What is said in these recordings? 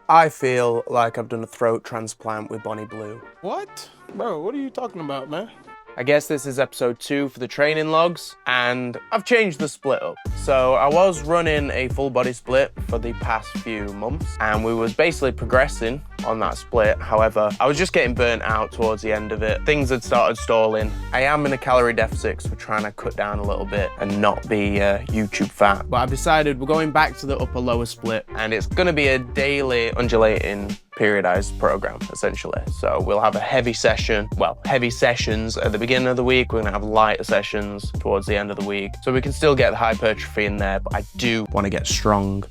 I feel like I've done a throat transplant with Bonnie Blue. What? Bro, what are you talking about, man? I guess this is episode 2 for the training logs, and I've changed the split up. So I was running a full body split for the past few months, and we was basically progressing on that split. However, I was just getting burnt out towards the end of it. Things had started stalling. I am in a calorie deficit because we're trying to cut down a little bit and not be YouTube fat. But I've decided we're going back to the upper lower split, and it's gonna be a daily undulating periodized program, essentially. So we'll have a heavy session, well, heavy sessions at the beginning of the week. We're gonna have lighter sessions towards the end of the week. So we can still get the hypertrophy in there, but I do wanna get strong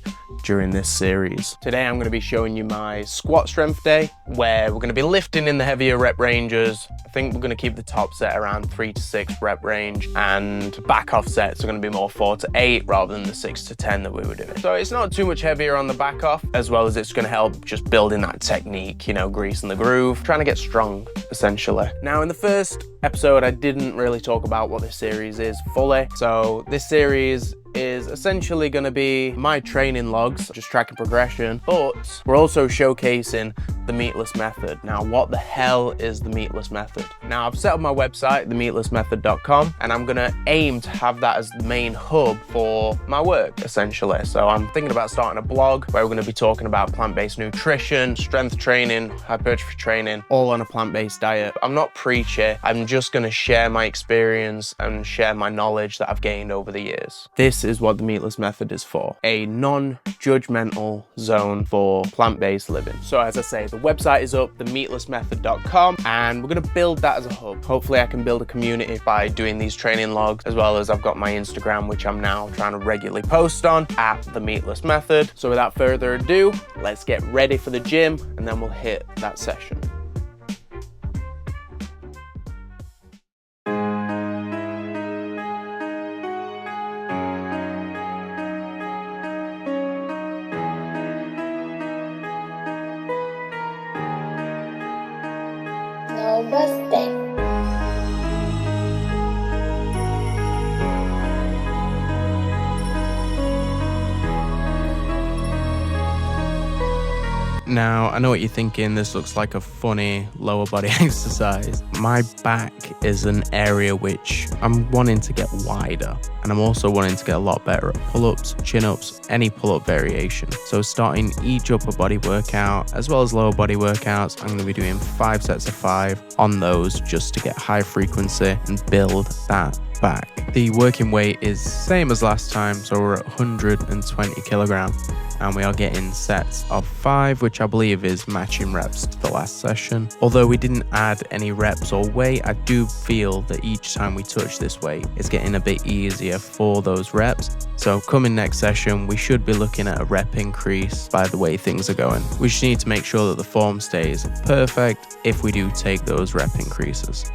during this series. Today I'm gonna be showing you my squat strength day, where we're gonna be lifting in the heavier rep ranges. I think we're gonna keep the top set around 3 to 6 rep range, and back off sets are gonna be more 4 to 8 rather than the 6 to 10 that we were doing. So it's not too much heavier on the back off, as well as it's gonna help just building that technique, you know, greasing the groove, trying to get strong, essentially. Now, in the first episode, I didn't really talk about what this series is fully. So this series is essentially going to be my training logs, just tracking progression, but we're also showcasing the Meatless Method. Now, what the hell is the Meatless Method? Now, I've set up my website, themeatlessmethod.com, and I'm going to aim to have that as the main hub for my work, essentially. So I'm thinking about starting a blog where we're going to be talking about plant-based nutrition, strength training, hypertrophy training, all on a plant-based diet. I'm not preachy. I'm just going to share my experience and share my knowledge that I've gained over the years. This is what the Meatless Method is for, a non-judgmental zone for plant-based living. So as I say, the website is up, themeatlessmethod.com, and we're gonna build that as a hub. Hopefully I can build a community by doing these training logs, as well as I've got my Instagram, which I'm now trying to regularly post on, at the Meatless Method. So without further ado, let's get ready for the gym, and then we'll hit that session. Birthday. Now, I know what you're thinking, this looks like a funny lower body exercise. My back is an area which I'm wanting to get wider, and I'm also wanting to get a lot better at pull-ups, chin-ups, any pull-up variation. So starting each upper body workout, as well as lower body workouts, I'm gonna be doing 5 sets of 5 on those just to get high frequency and build that back. The working weight is same as last time, so we're at 120 kilograms. And we are getting sets of 5, which I believe is matching reps to the last session. Although we didn't add any reps or weight, I do feel that each time we touch this weight, it's getting a bit easier for those reps. So coming next session, we should be looking at a rep increase by the way things are going. We just need to make sure that the form stays perfect if we do take those rep increases.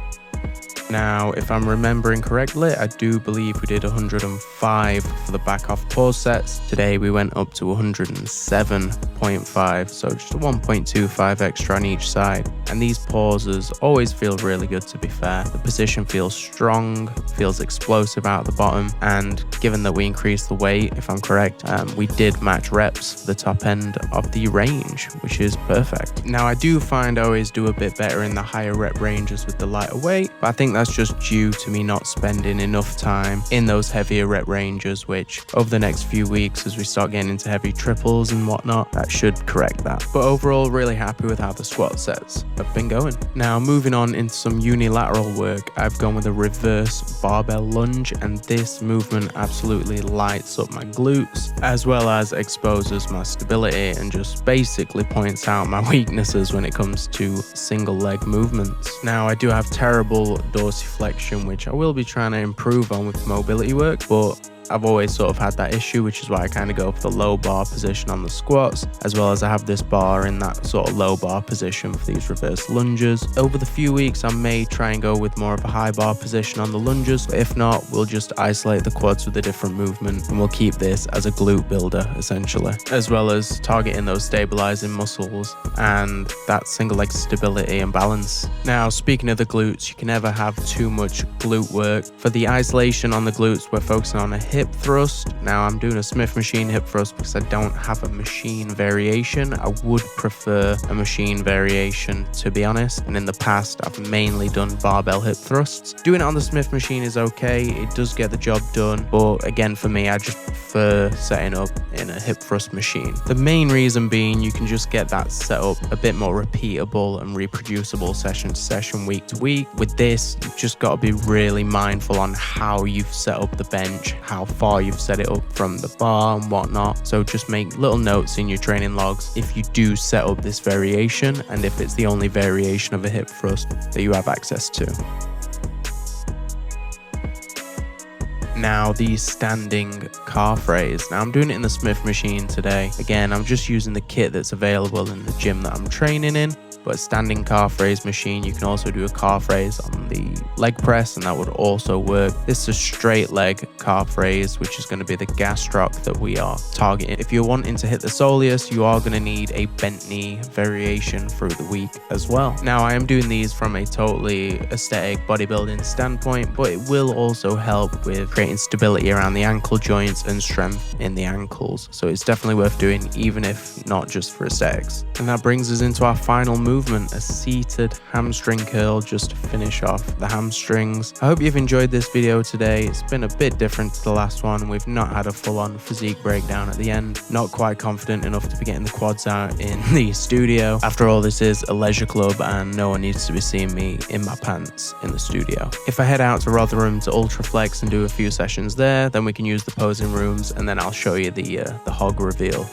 Now, if I'm remembering correctly, I do believe we did 105 for the back off pause sets. Today we went up to 107.5, so just a 1.25 extra on each side. And these pauses always feel really good, to be fair. The position feels strong, feels explosive out the bottom, and given that we increased the weight, if I'm correct, we did match reps for the top end of the range, which is perfect. Now, I do find I always do a bit better in the higher rep ranges with the lighter weight, but I think that's just due to me not spending enough time in those heavier rep ranges, which over the next few weeks, as we start getting into heavy triples and whatnot, that should correct that. But overall, really happy with how the squat sets have been going. Now, moving on into some unilateral work, I've gone with a reverse barbell lunge, and this movement absolutely lights up my glutes, as well as exposes my stability and just basically points out my weaknesses when it comes to single leg movements. Now, I do have terrible dorsiflexion, which I will be trying to improve on with mobility work, but I've always sort of had that issue, which is why I kind of go for the low bar position on the squats, as well as I have this bar in that sort of low bar position for these reverse lunges. Over the few weeks, I may try and go with more of a high bar position on the lunges, but if not, we'll just isolate the quads with a different movement, and we'll keep this as a glute builder, essentially, as well as targeting those stabilizing muscles and that single leg stability and balance. Now, speaking of the glutes, you can never have too much glute work. For the isolation on the glutes, we're focusing on a hip hip thrust. Now I'm doing a Smith machine hip thrust because I don't have a machine variation. I would prefer a machine variation, to be honest. And in the past, I've mainly done barbell hip thrusts. Doing it on the Smith machine is okay. It does get the job done. But again, for me, I just prefer setting up in a hip thrust machine. The main reason being you can just get that set up a bit more repeatable and reproducible session to session, week to week. With this, you've just got to be really mindful on how you've set up the bench, how far you've set it up from the bar and whatnot. So just make little notes in your training logs if you do set up this variation and if it's the only variation of a hip thrust that you have access to. Now the standing calf raise. Now I'm doing it in the Smith machine today. Again, I'm just using the kit that's available in the gym that I'm training in. But a standing calf raise machine, you can also do a calf raise on the leg press and that would also work. This is a straight leg calf raise, which is going to be the gastroc that we are targeting. If you're wanting to hit the soleus, you are going to need a bent knee variation through the week as well. Now I am doing these from a totally aesthetic bodybuilding standpoint, but it will also help with creating stability around the ankle joints and strength in the ankles. So it's definitely worth doing, even if not just for aesthetics. And that brings us into our final movement, a seated hamstring curl, just to finish off the hamstrings. I hope you've enjoyed this video today. It's been a bit different to the last one. We've not had a full-on physique breakdown at the end. Not quite confident enough to be getting the quads out in the studio. After all, this is a leisure club and no one needs to be seeing me in my pants in the studio. If I head out to Rotherham to Ultraflex and do a few sessions there, then we can use the posing rooms and then I'll show you the hog reveal.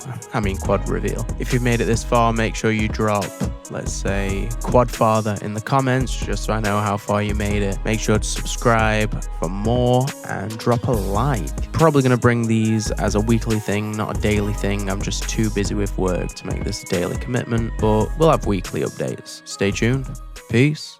Quad reveal. If you've made it this far, make sure you drop, let's say, quad father in the comments, just so I know how far you made it. Make sure to subscribe for more and drop a like. Probably going to bring these as a weekly thing, not a daily thing. I'm just too busy with work to make this a daily commitment, but we'll have weekly updates. Stay tuned. Peace.